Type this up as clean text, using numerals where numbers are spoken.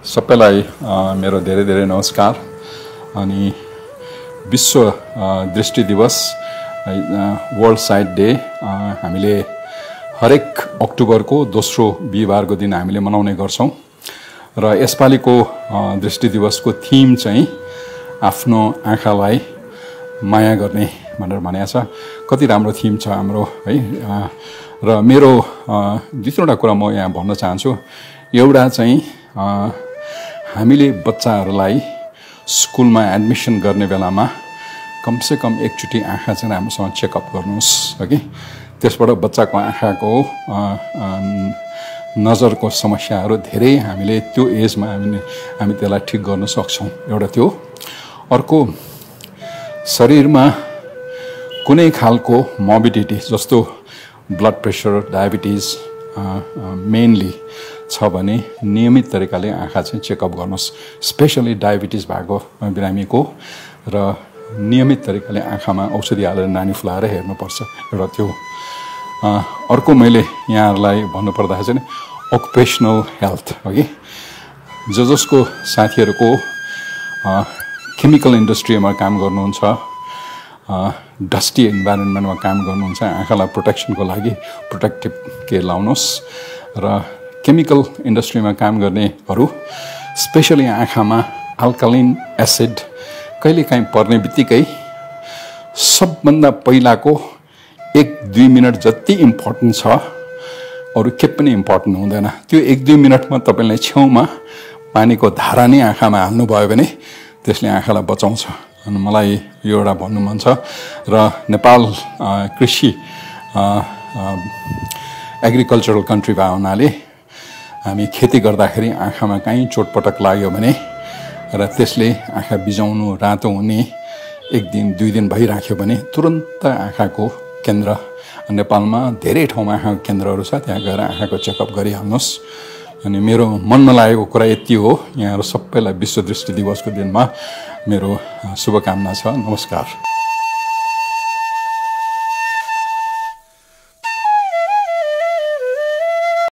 सबैलाई मेरो धेरै धेरै नमस्कार। अनि विश्व दृष्टि दिवस वर्ल्ड साइट डे हामीले हरेक अक्टोबरको दोस्रो बिहीबारको दिन हामीले मनाउने गर्छौं र यसपालिको दृष्टि दिवसको थीम चाहिँ आफ्नो आँखालाई माया गर्ने भनेर भनेको छ। कति राम्रो थीम छ हाम्रो है। र मेरो दुई तीनवटा कुरा म यहाँ भन्न चाहन्छु। एउटा चाहिँ हामीले बच्चाहरूलाई स्कुलमा एडमिसन गर्ने बेलामा कमसे कम एकचोटि आँखा चाहिँ राम्रोसँग चेकअप गर्नुहोस् कि त्यसबाट बच्चाको आँखाको नजरको समस्याहरू धेरै हामीले त्यो एजमा हामी त्यसलाई ठिक गर्न सक्छौं। एउटा त्यो। अर्को, शरीरमा कुनै खालको मोर्बिडिटी जस्तो ब्लड प्रेसर, डायबिटिज मेनली छ भने नियमित तरिकाले आँखा चाहिँ चेकअप गर्नुहोस्। स्पेशली डायबिटिज भएको बिरामीको र नियमित तरिकाले आँखामा औषधि हालेर नानी फुलाएर हेर्नुपर्छ। एउटा त्यो। अर्को मैले यहाँहरूलाई भन्नुपर्दा चाहिँ अकुपेसनल हेल्थ हो कि जसको साथीहरूको केमिकल इन्डस्ट्रीमा काम गर्नुहुन्छ, डस्टी इन्भाइरोमेन्टमा काम गर्नुहुन्छ, आँखालाई प्रोटेक्सनको लागि प्रोटेक्टिभ केयर लाउनुहोस्। र केमिकल इन्डस्ट्रीमा काम गर्नेहरू स्पेशली आँखामा अल्कालाइन एसिड कहिलेकाहीँ पर्ने बित्तिकै सबभन्दा पहिलाको 1-2 मिनट जति इम्पोर्टेन्ट छ अरू के पनि इम्पोर्टेन्ट हुँदैन। त्यो 1-2 मिनटमा तपाईले छेउमा पानीको धारा नै आँखामा हाल्नुभयो भने त्यसले आँखालाई बचाउँछ। अनि मलाई यो एउटा भन्नु मन छ। र नेपाल कृषि एग्रिकल्चरल कन्ट्री भए हुनाले हामी खेती गर्दाखेरि आँखामा कहीँ चोटपटक लाग्यो भने र त्यसले आँखा बिजाउनु, रातो हुने 1 दिन 2 दिन भइराख्यो भने तुरन्त आँखाको केन्द्र, नेपालमा धेरै ठाउँमा आँखाको केन्द्रहरू छ, त्यहाँ गएर आँखाको चेकअप गरिहाल्नुहोस्। अनि मेरो मनमा लागेको कुरा यति हो। यहाँहरू सबैलाई विश्व दृष्टि दिवसको दिनमा मेरो शुभकामना छ। नमस्कार।